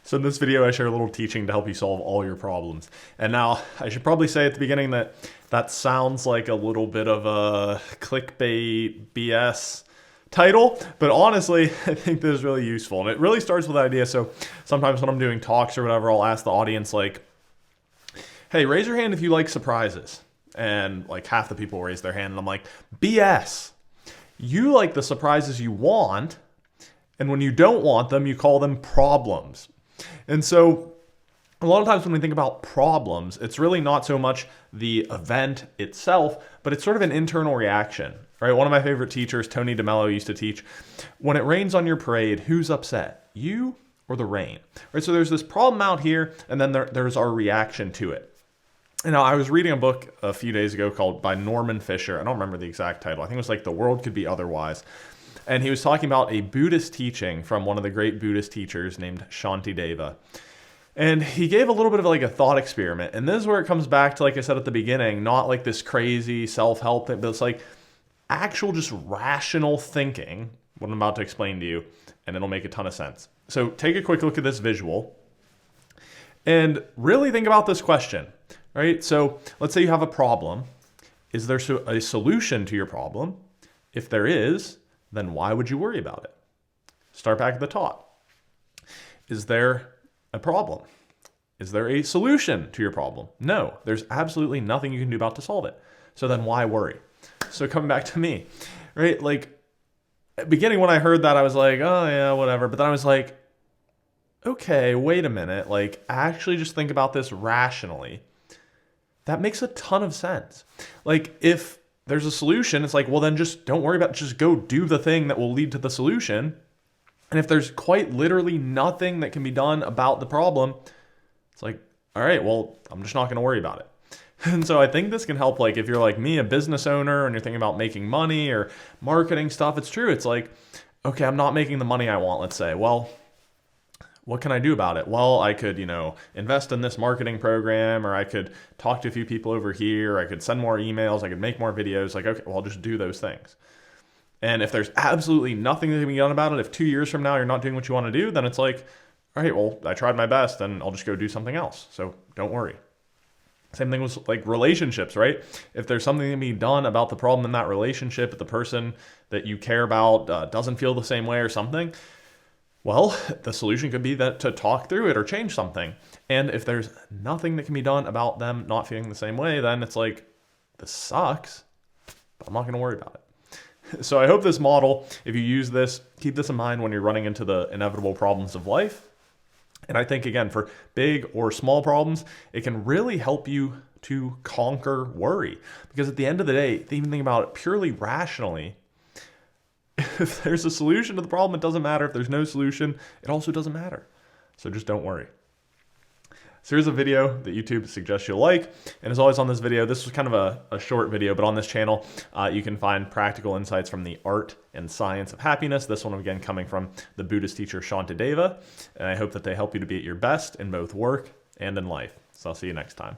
So in this video, I share a little teaching to help you solve all your problems. And now I should probably say at the beginning that that sounds like a little bit of a clickbait BS title, but honestly, I think this is really useful. And it really starts with the idea. So sometimes when I'm doing talks or whatever, I'll ask the audience like, hey, raise your hand if you like surprises. And like half the people raise their hand and I'm like, BS. You like the surprises you want. And when you don't want them, you call them problems. And so a lot of times when we think about problems, it's really not so much the event itself, but it's sort of an internal reaction, right? One of my favorite teachers, Tony DeMello, used to teach, when it rains on your parade, who's upset? You or the rain? Right? So there's this problem out here, and then there's our reaction to it. And now I was reading a book a few days ago called by Norman Fisher. I don't remember the exact title. I think it was like The World Could Be Otherwise. And he was talking about a Buddhist teaching from one of the great Buddhist teachers named Shantideva. And he gave a little bit of like a thought experiment. And this is where it comes back to, like I said at the beginning, not like this crazy self-help thing, but it's like actual just rational thinking, what I'm about to explain to you, and it'll make a ton of sense. So take a quick look at this visual and really think about this question, right? So let's say you have a problem. Is there a solution to your problem? If there is, then why would you worry about it? Start back at the top. Is there a problem? Is there a solution to your problem? No, there's absolutely nothing you can do about to solve it. So then why worry? So coming back to me, right? Like at the beginning when I heard that, I was like, oh yeah, whatever. But then I was like, okay, wait a minute. Like actually just think about this rationally. That makes a ton of sense. Like if there's a solution, it's like, well, then just don't worry about it. Just go do the thing that will lead to the solution. And if there's quite literally nothing that can be done about the problem, it's like, all right, well, I'm just not going to worry about it. And so I think this can help, like if you're like me, a business owner, and you're thinking about making money or marketing stuff, it's true. It's like, okay, I'm not making the money I want, let's say. Well, what can I do about it? Well, I could, invest in this marketing program, or I could talk to a few people over here. I could send more emails. I could make more videos. Like, okay, well, I'll just do those things. And if there's absolutely nothing that can be done about it, if 2 years from now you're not doing what you want to do, then it's like, all right, well, I tried my best and I'll just go do something else. So don't worry. Same thing with like relationships, right? If there's something that can be done about the problem in that relationship, if the person that you care about doesn't feel the same way or something, well, the solution could be that to talk through it or change something. And if there's nothing that can be done about them not feeling the same way, then it's like, this sucks, but I'm not going to worry about it. So I hope this model, if you use this, keep this in mind when you're running into the inevitable problems of life. And I think, again, for big or small problems, it can really help you to conquer worry. Because at the end of the day, even think about it purely rationally, if there's a solution to the problem, it doesn't matter. If there's no solution, it also doesn't matter. So just don't worry. So here's a video that YouTube suggests you'll like. And as always on this video, this was kind of a short video, but on this channel, you can find practical insights from the art and science of happiness. This one, again, coming from the Buddhist teacher Shantideva. And I hope that they help you to be at your best in both work and in life. So I'll see you next time.